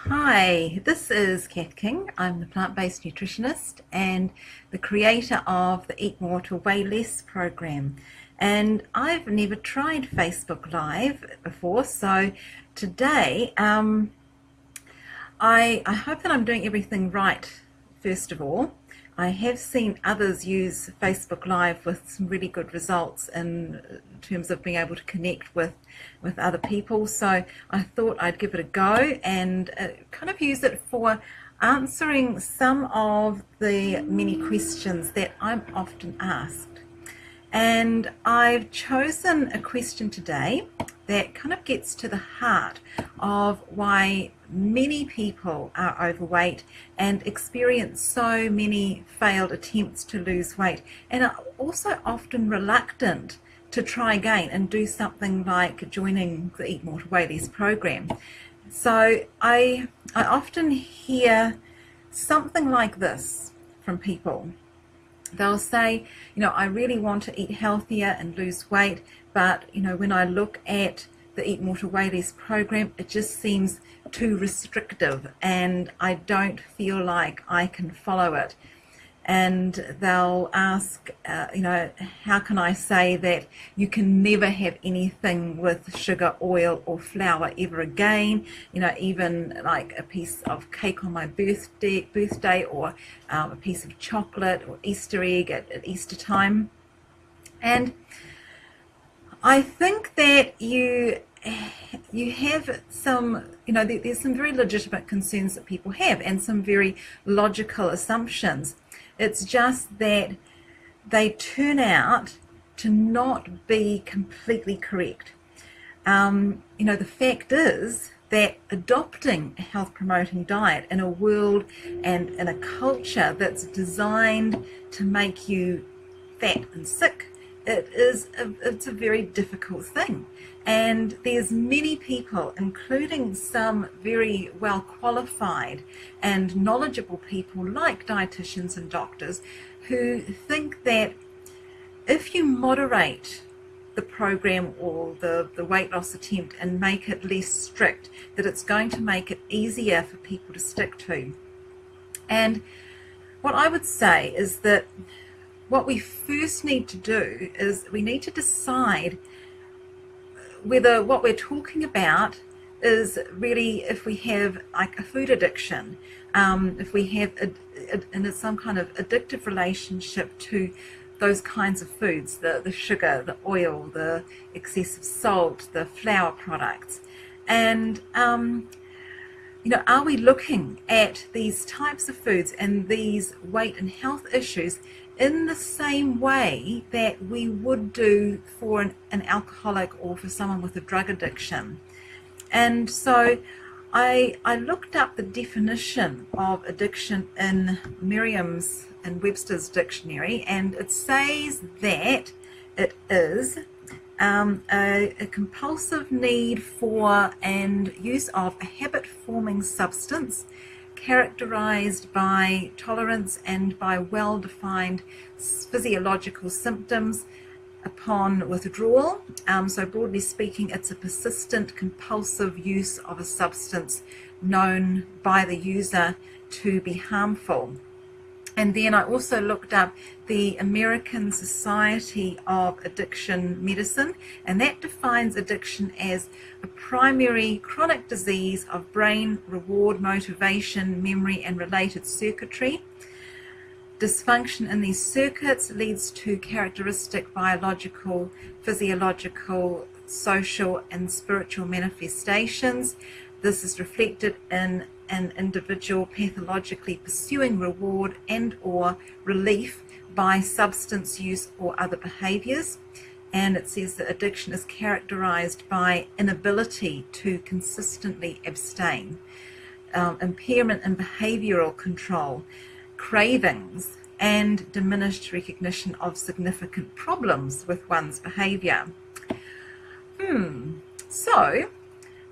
Hi, this is Cath King. I'm the plant-based nutritionist and the creator of the Eat More to Weigh Less program. And I've never tried Facebook Live before, so today I hope that I'm doing everything right, first of all. I have seen others use Facebook Live with some really good results in terms of being able to connect with other people. So I thought I'd give it a go and kind of use it for answering some of the many questions that I'm often asked. And I've chosen a question today that kind of gets to the heart of why many people are overweight and experience so many failed attempts to lose weight, and are also often reluctant to try again and do something like joining the Eat More to Weigh Less program. So I often hear something like this from people. They'll say, I really want to eat healthier and lose weight, but when I look at the Eat More to Weigh Less program, it just seems too restrictive and I don't feel like I can follow it. And they'll ask, how can I say that you can never have anything with sugar, oil or flour ever again, even like a piece of cake on my birthday or a piece of chocolate or Easter egg at Easter time. And I think that you have some, there's some very legitimate concerns that people have and some very logical assumptions. It's just that they turn out to not be completely correct. The fact is that adopting a health promoting diet in a world and in a culture that's designed to make you fat and sick, it's a very difficult thing. And there's many people, including some very well qualified and knowledgeable people like dietitians and doctors, who think that if you moderate the program or the weight loss attempt and make it less strict, that it's going to make it easier for people to stick to. And what I would say is that what we first need to do is we need to decide whether what we're talking about is really, if we have like a food addiction, if we have and it's some kind of addictive relationship to those kinds of foods, the sugar, the oil, the excessive salt, the flour products. And are we looking at these types of foods and these weight and health issues in the same way that we would do for an alcoholic or for someone with a drug addiction? And so I looked up the definition of addiction in Merriam's and Webster's dictionary, and it says that it is a compulsive need for and use of a habit-forming substance characterized by tolerance and by well-defined physiological symptoms upon withdrawal. So broadly speaking, it's a persistent compulsive use of a substance known by the user to be harmful. And then I also looked up the American Society of Addiction Medicine, and that defines addiction as a primary chronic disease of brain, reward, motivation, memory, and related circuitry. Dysfunction in these circuits leads to characteristic biological, physiological, social, and spiritual manifestations. This is reflected in an individual pathologically pursuing reward and or relief by substance use or other behaviors. And it says that addiction is characterized by inability to consistently abstain, impairment in behavioral control, cravings, and diminished recognition of significant problems with one's behavior. So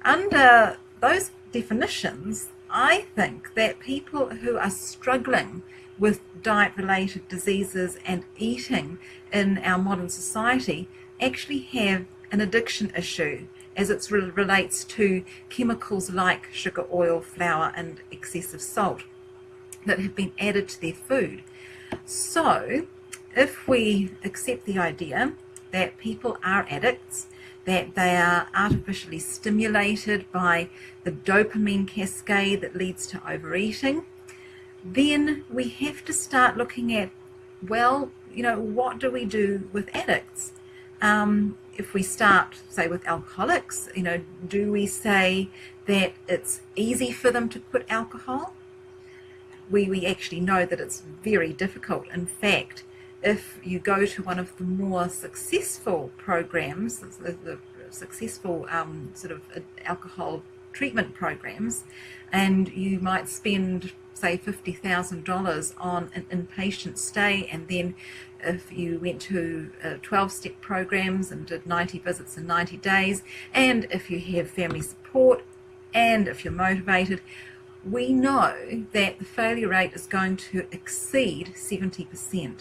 under those definitions, I think that people who are struggling with diet-related diseases and eating in our modern society actually have an addiction issue as it relates to chemicals like sugar, oil, flour and excessive salt that have been added to their food. So if we accept the idea that people are addicts, that they are artificially stimulated by the dopamine cascade that leads to overeating, then we have to start looking at, well, what do we do with addicts? If we start, say, with alcoholics, do we say that it's easy for them to quit alcohol? We actually know that it's very difficult. In fact, if you go to one of the more successful programs, the successful sort of alcohol treatment programs, and you might spend, say, $50,000 on an inpatient stay, and then if you went to 12-step programs and did 90 visits in 90 days, and if you have family support, and if you're motivated, we know that the failure rate is going to exceed 70%.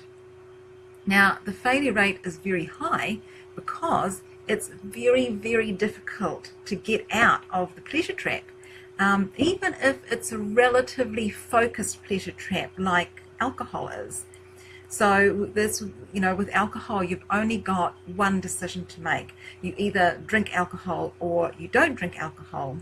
Now, the failure rate is very high because it's very, very difficult to get out of the pleasure trap. Even if it's a relatively focused pleasure trap like alcohol is. So this, with alcohol, you've only got one decision to make. You either drink alcohol or you don't drink alcohol.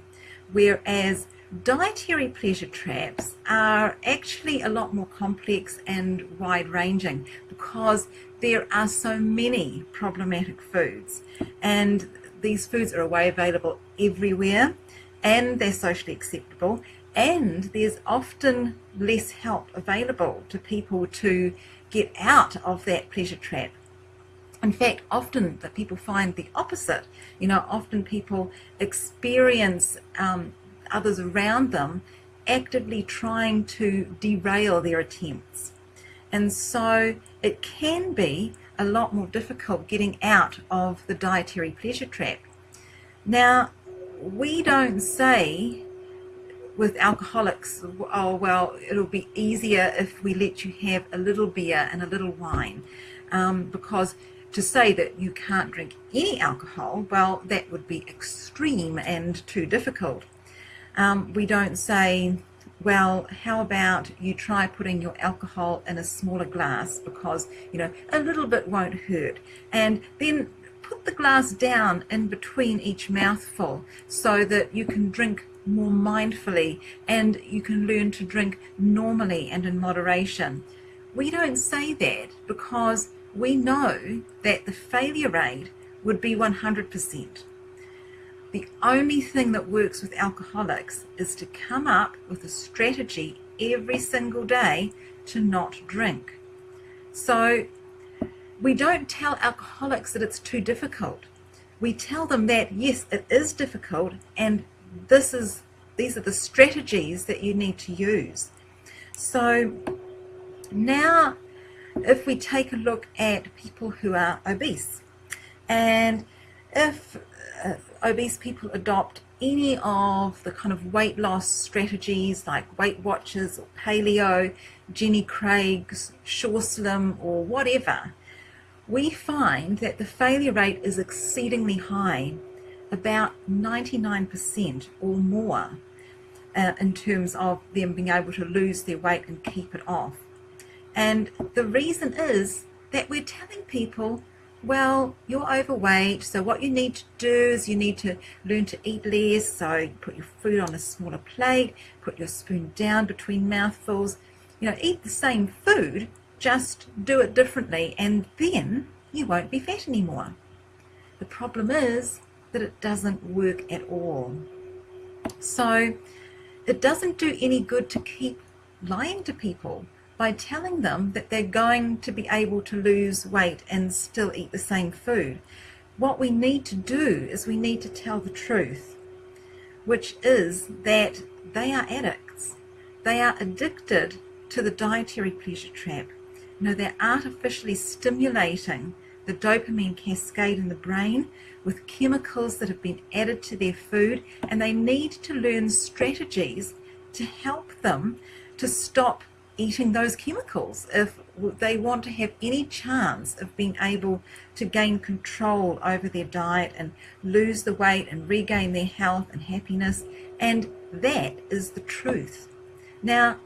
Whereas dietary pleasure traps are actually a lot more complex and wide-ranging because there are so many problematic foods, and these foods are available everywhere, and they're socially acceptable, and there's often less help available to people to get out of that pleasure trap. In fact, often that people find the opposite. Often people experience others around them actively trying to derail their attempts. And so it can be a lot more difficult getting out of the dietary pleasure trap. Now, we don't say with alcoholics, oh, well, it'll be easier if we let you have a little beer and a little wine, because to say that you can't drink any alcohol, well, that would be extreme and too difficult. We don't say, well, how about you try putting your alcohol in a smaller glass because, a little bit won't hurt. And then put the glass down in between each mouthful so that you can drink more mindfully and you can learn to drink normally and in moderation. We don't say that because we know that the failure rate would be 100%. The only thing that works with alcoholics is to come up with a strategy every single day to not drink. So we don't tell alcoholics that it's too difficult. We tell them that, yes, it is difficult, and these are the strategies that you need to use. So now if we take a look at people who are obese, and if obese people adopt any of the kind of weight loss strategies like Weight Watchers or Paleo, Jenny Craig's, Sure Slim or whatever, we find that the failure rate is exceedingly high, about 99% or more, in terms of them being able to lose their weight and keep it off. And the reason is that we're telling people, well, you're overweight, so what you need to do is you need to learn to eat less, so put your food on a smaller plate, put your spoon down between mouthfuls, eat the same food, just do it differently, and then you won't be fat anymore. The problem is that it doesn't work at all. So it doesn't do any good to keep lying to people by telling them that they're going to be able to lose weight and still eat the same food. What we need to do is we need to tell the truth, which is that they are addicts. They are addicted to the dietary pleasure trap. They're artificially stimulating the dopamine cascade in the brain with chemicals that have been added to their food, and they need to learn strategies to help them to stop eating those chemicals. If they want to have any chance of being able to gain control over their diet and lose the weight and regain their health and happiness, and that is the truth. Now,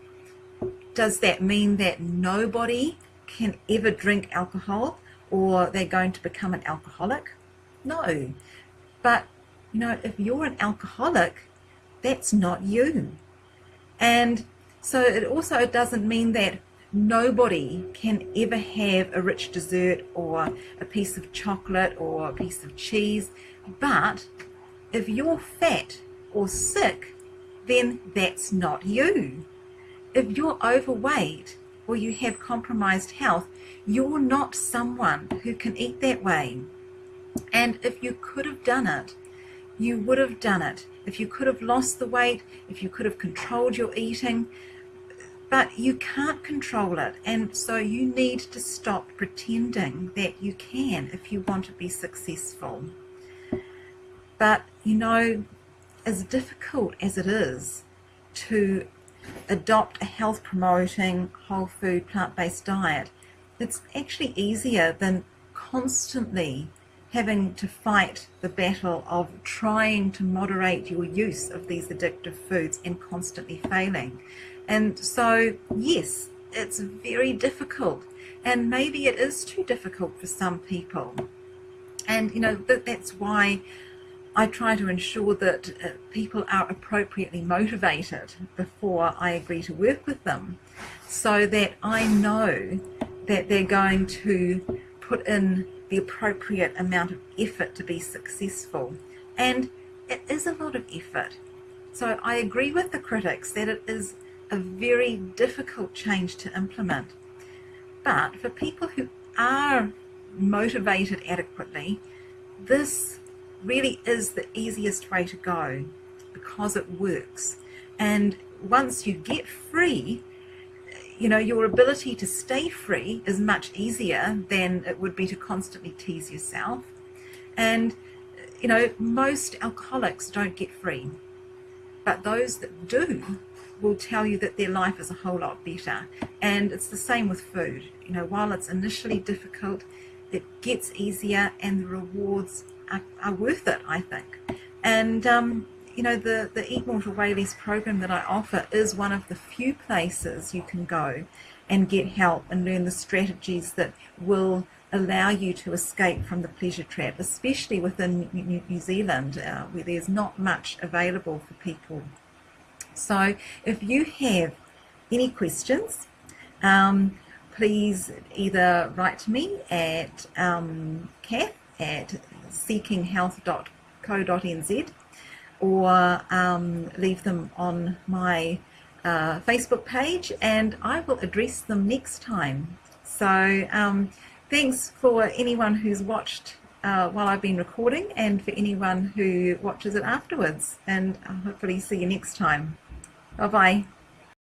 does that mean that nobody can ever drink alcohol or they're going to become an alcoholic? No. But, you know, if you're an alcoholic, that's not you. And so it also doesn't mean that nobody can ever have a rich dessert or a piece of chocolate or a piece of cheese. But if you're fat or sick, then that's not you. If you're overweight or you have compromised health, you're not someone who can eat that way. And if you could have done it, you would have done it. If you could have lost the weight, if you could have controlled your eating, but you can't control it. And so you need to stop pretending that you can if you want to be successful. But, you know, as difficult as it is to adopt a health promoting, whole food, plant-based diet, it's actually easier than constantly having to fight the battle of trying to moderate your use of these addictive foods and constantly failing. And so, yes, it's very difficult, and maybe it is too difficult for some people. And, you know, that's why I try to ensure that people are appropriately motivated before I agree to work with them, so that I know that they're going to put in the appropriate amount of effort to be successful. And it is a lot of effort. So I agree with the critics that it is a very difficult change to implement. But for people who are motivated adequately, this really is the easiest way to go because it works. And once you get free, you know, your ability to stay free is much easier than it would be to constantly tease yourself. And, you know, most alcoholics don't get free, but those that do will tell you that their life is a whole lot better. And it's the same with food. You know, while it's initially difficult, it gets easier and the rewards are worth it, I think. And, you know, the Eat More to Weigh Less program that I offer is one of the few places you can go and get help and learn the strategies that will allow you to escape from the pleasure trap, especially within New Zealand, where there's not much available for people. So if you have any questions, please either write to me at Cath at seekinghealth.co.nz or leave them on my Facebook page, and I will address them next time. So thanks for anyone who's watched while I've been recording, and for anyone who watches it afterwards, and I'll hopefully see you next time. Bye bye.